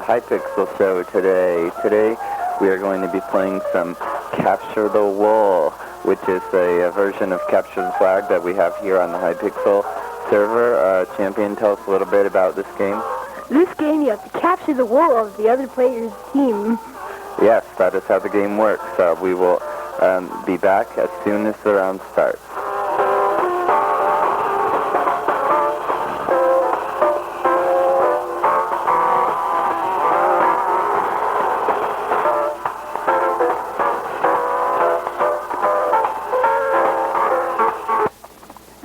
the Hypixel Show today. Today we are going to be playing some Capture the Wool, which is a version of Capture the Flag that we have here on the Hypixel server. Champion, tell us a little bit about this game. This game, you have to capture the wool of the other player's team. Yes, that is how the game works. We will be back as soon as the round starts.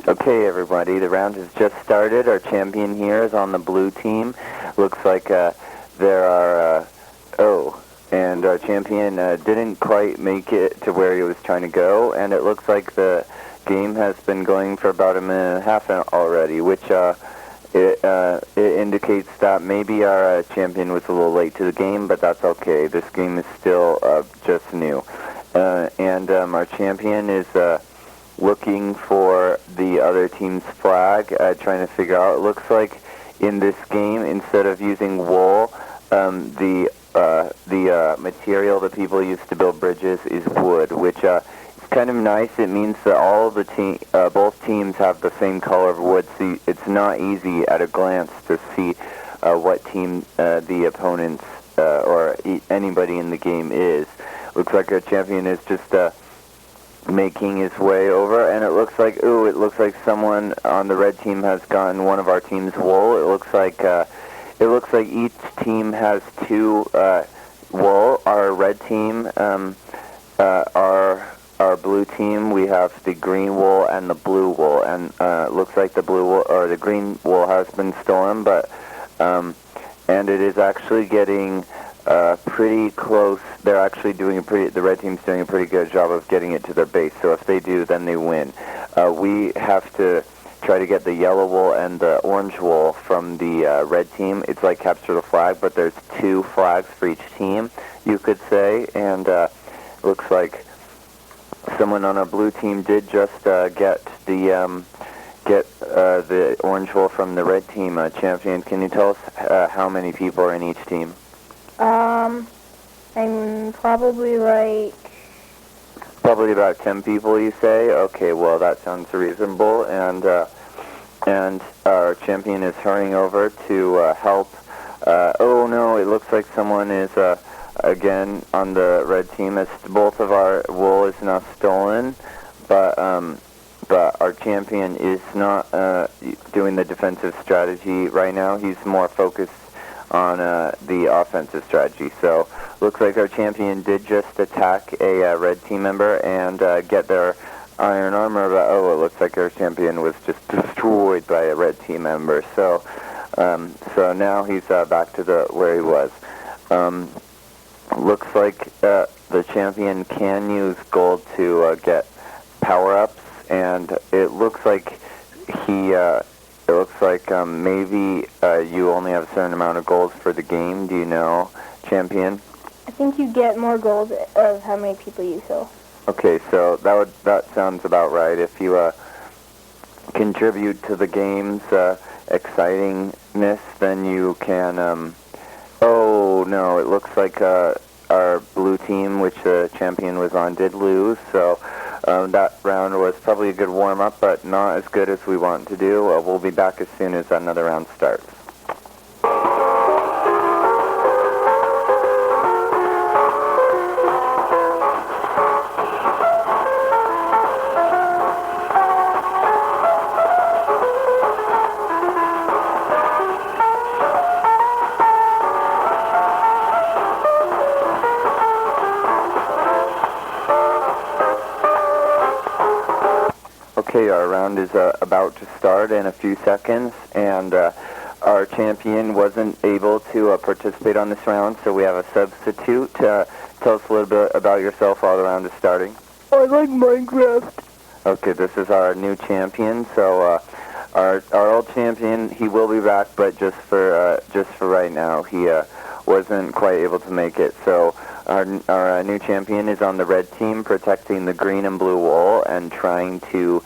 Okay, everybody, the round has just started. Our champion here is on the blue team. Looks like there are, and our champion didn't quite make it to where he was trying to go, and it looks like the game has been going for about a minute and a half already, which it indicates that maybe our champion was a little late to the game, but that's okay. This game is still just new. And our champion is looking for the other team's flag, trying to figure out. It looks like in this game, instead of using wool, the material that people use to build bridges is wood, which is kind of nice. It means that all the both teams have the same color of wood, so it's not easy at a glance to see what team the opponents or anybody in the game is. Looks like our champion is just making his way over, and it looks like someone on the red team has gotten one of our team's wool. It looks like each team has two wool. Our red team, our blue team, we have the green wool and the blue wool, and it looks like the blue wool or the green wool has been stolen, but and it is actually getting pretty close. They're actually the red team's doing a pretty good job of getting it to their base, so if they do, then they win. We have to try to get the yellow wool and the orange wool from the red team. It's like Capture the Flag, but there's two flags for each team, you could say, and looks like someone on our blue team did just get the orange wool from the red team. Champion, can you tell us how many people are in each team? I'm probably like... Probably about 10 people, you say? Okay, well, that sounds reasonable, and our champion is hurrying over to help. Oh, no, it looks like someone is, again, on the red team. Both of our wool is now stolen, but our champion is not doing the defensive strategy right now. He's more focused on the offensive strategy. So looks like our champion did just attack a red team member and get their iron armor, but it looks like our champion was just destroyed by a red team member. So so now he's back to where he was. Looks like the champion can use gold to get power-ups, and it looks like maybe you only have a certain amount of gold for the game. Do you know, champion? I think you get more gold of how many people you kill. Okay, so that sounds about right. If you contribute to the game's excitingness, then you can. Oh no! It looks like our blue team, which the champion was on, did lose. So. That round was probably a good warm-up, but not as good as we want to do. We'll be back as soon as another round starts. Okay, our round is about to start in a few seconds, and our champion wasn't able to participate on this round, so we have a substitute. Tell us a little bit about yourself while the round is starting. I like Minecraft. Okay, this is our new champion, so our old champion, he will be back, but just for right now, he wasn't quite able to make it. So our new champion is on the red team, protecting the green and blue wool and trying to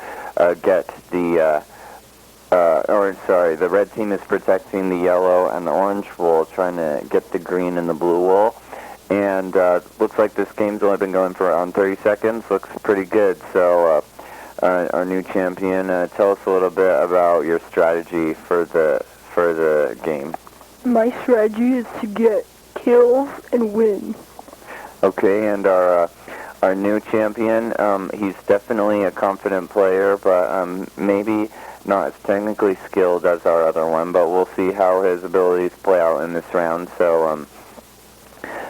get the the red team is protecting the yellow and the orange wool, trying to get the green and the blue wool. And looks like this game's only been going for around 30 seconds. Looks pretty good. So our new champion, tell us a little bit about your strategy for the game. My strategy is to get kills and win. Okay, and our new champion, he's definitely a confident player, but maybe not as technically skilled as our other one, but we'll see how his abilities play out in this round. So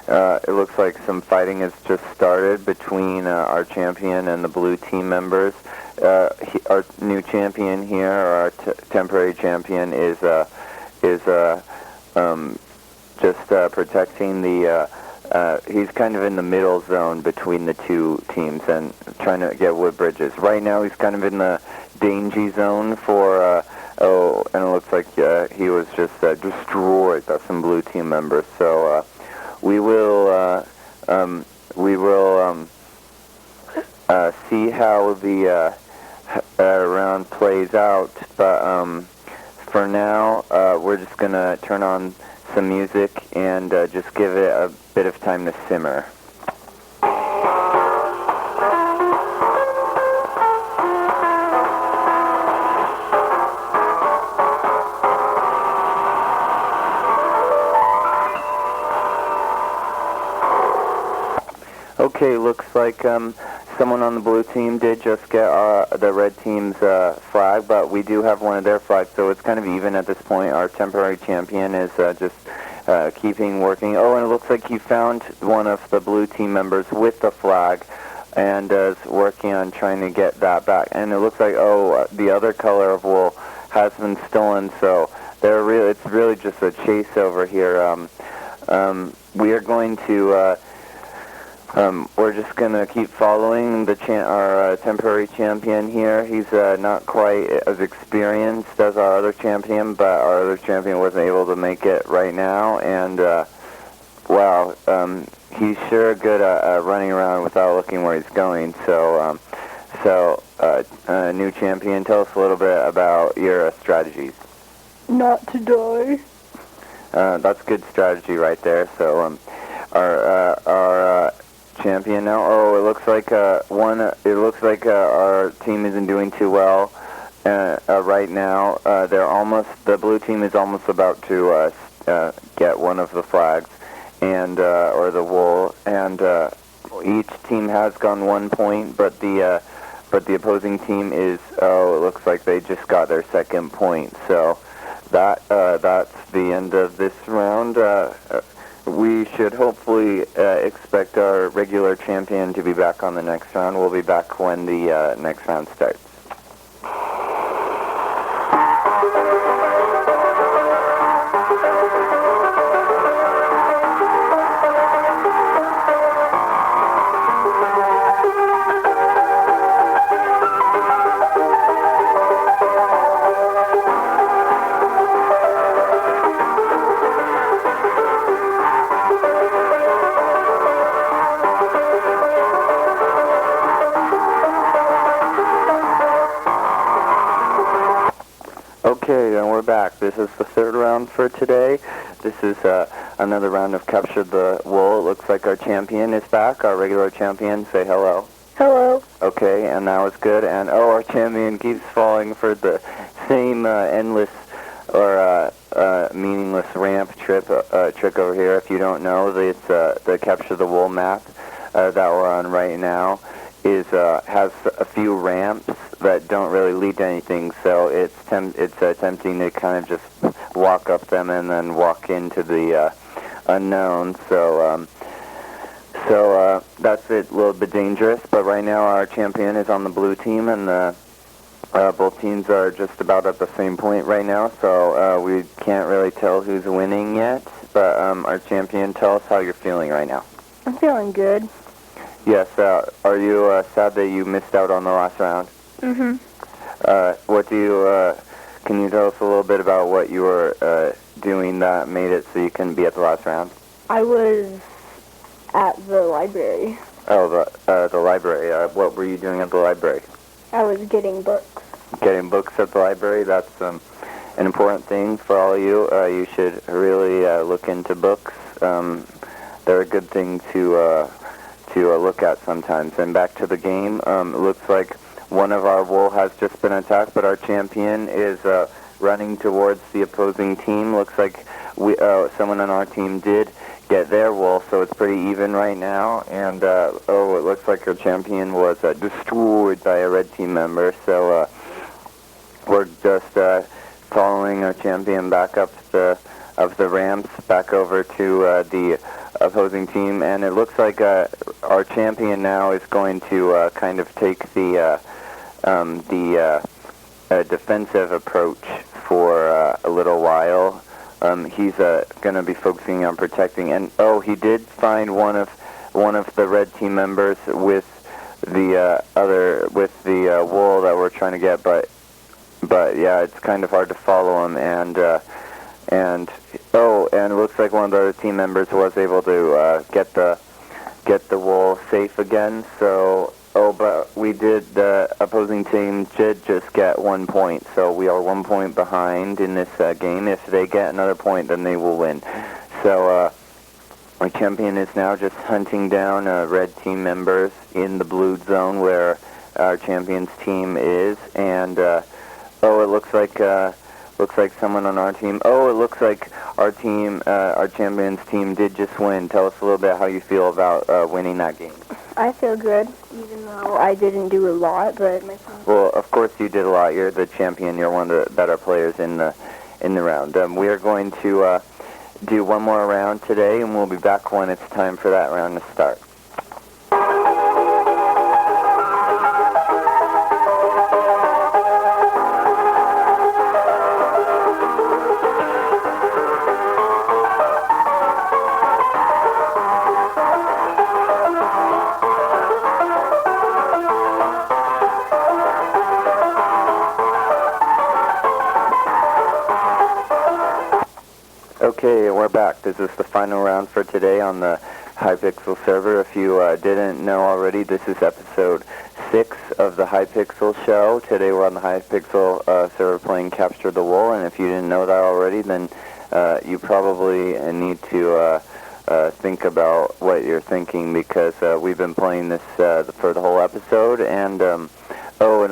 it looks like some fighting has just started between our champion and the blue team members. Our new champion here, or our temporary champion, is just protecting the... he's kind of in the middle zone between the two teams and trying to get wood bridges. Right now he's kind of in the danger zone for... and it looks like he was just destroyed by some blue team members. So we will see how the round plays out. But for now, we're just going to turn on some music and just give it a bit of time to simmer. Okay, looks like someone on the blue team did just get the red team's flag, but we do have one of their flags, so it's kind of even at this point. Our temporary champion is just keeping working. Oh, and it looks like he found one of the blue team members with the flag and is working on trying to get that back. And it looks like, the other color of wool has been stolen, so it's really just a chase over here. We are going to... we're just going to keep following our temporary champion here. He's not quite as experienced as our other champion, but our other champion wasn't able to make it right now. And, wow, he's sure good at running around without looking where he's going. So, new champion, tell us a little bit about your strategies. Not to die. That's good strategy right there. So, our champion now. Oh, it looks like our team isn't doing too well right now. The blue team is almost about to get one of the flags and or the wool, and each team has gone 1 point, but the opposing team is it looks like they just got their second point. So that's the end of this round. We should hopefully expect our regular champion to be back on the next round. We'll be back when the next round starts. Okay, and we're back. This is the third round for today. This is another round of Capture the Wool. It looks like our champion is back, our regular champion. Say hello. Hello. Okay, and that was good. And our champion keeps falling for the same endless or meaningless ramp trick over here. If you don't know, it's the Capture the Wool map that we're on right now has a few ramps that don't really lead to anything, so it's tempting to kind of just walk up them and then walk into the unknown. So that's a little bit dangerous. But right now our champion is on the blue team, and both teams are just about at the same point right now. So we can't really tell who's winning yet. But our champion, tell us how you're feeling right now. I'm feeling good. Yes. Are you sad that you missed out on the last round? Mm-hmm. Can you tell us a little bit about what you were doing that made it so you couldn't be at the last round? I was at the library. Oh, the library. What were you doing at the library? I was getting books. getting books at the library. That's an important thing for all of you. You should really look into books. They're a good thing to look at sometimes. And back to the game, it looks like one of our wool has just been attacked, but our champion is running towards the opposing team. Looks like someone on our team did get their wool, so it's pretty even right now. And it looks like our champion was destroyed by a red team member. So we're just following our champion back up the ramps, back over to the opposing team, and it looks like our champion now is going to kind of take the defensive approach for a little while. He's going to be focusing on protecting, and he did find one of the red team members with the wool that we're trying to get, but yeah, it's kind of hard to follow him, and it looks like one of the other team members was able to get the wool safe again. So but the opposing team did just get 1 point, so we are 1 point behind in this game. If they get another point, then they will win. So our champion is now just hunting down red team members in the blue zone where our champion's team is, and it looks like someone on our team. It looks like our team, our champion's team, did just win. Tell us a little bit how you feel about winning that game. I feel good, even though I didn't do a lot, but my team... Well, of course you did a lot. You're the champion. You're one of the better players in the round. We are going to do one more round today, and we'll be back when it's time for that round to start. Okay, we're back. This is the final round for today on the Hypixel server. If you didn't know already, this is episode 6 of the Hypixel Show. Today we're on the Hypixel server playing Capture the Wool, and if you didn't know that already, then you probably need to think about what you're thinking, because we've been playing this for the whole episode, and and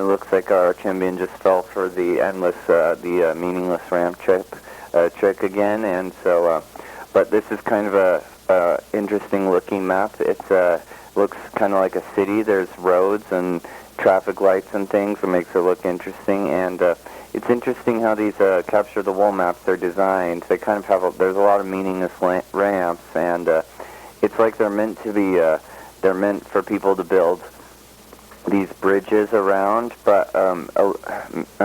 it looks like our champion just fell for the meaningless ramp trick again, and so but this is kind of a interesting looking map. It's looks kind of like a city. There's roads and traffic lights and things that makes it look interesting, and it's interesting how these Capture the Wool maps are designed. They kind of have there's a lot of meaningless ramps, and it's like they're meant to be they're meant for people to build these bridges around, but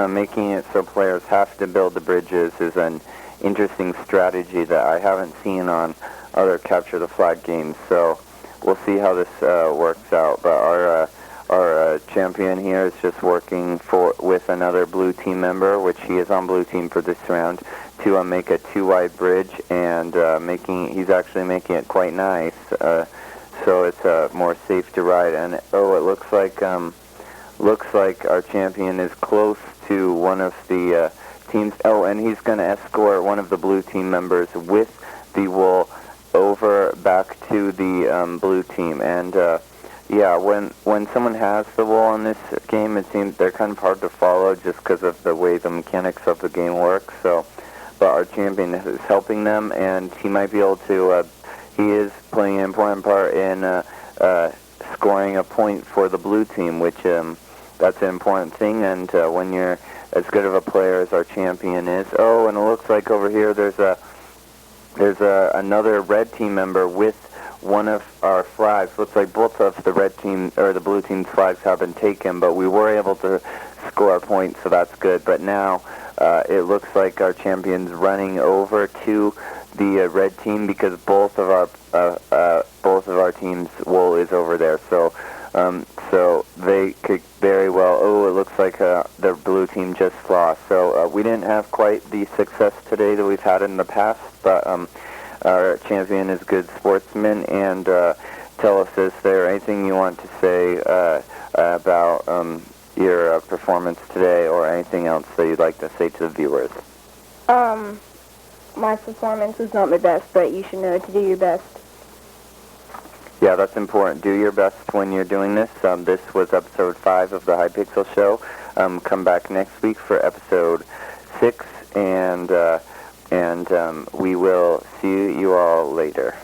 making it so players have to build the bridges is an interesting strategy that I haven't seen on other Capture the Flag games. So we'll see how this works out. But our champion here is just working with another blue team member, which he is on blue team for this round, to make a 2-wide bridge, and he's actually making it quite nice. So it's more safe to ride, and it looks like our champion is close to one of the teams. And he's going to escort one of the blue team members with the wool over back to the blue team. And yeah, when someone has the wool in this game, it seems they're kind of hard to follow just because of the way the mechanics of the game work. So, but our champion is helping them, and he might be able to. He is playing an important part in scoring a point for the blue team, which that's an important thing. And when you're as good of a player as our champion is, and it looks like over here there's another red team member with one of our flags. Looks like both of the red team or the blue team's flags have been taken, but we were able to score a point, so that's good. But now it looks like our champion's running over to the red team, because both of our team's wool is over there. So they could very well. It looks like the blue team just lost. So we didn't have quite the success today that we've had in the past, but our champion is a good sportsman. And tell us, is there anything you want to say about your performance today, or anything else that you'd like to say to the viewers? My performance was not my best, but you should know to do your best. Yeah, that's important. Do your best when you're doing this. This was episode 5 of the Hypixel Show. Come back next week for episode 6, and we will see you all later.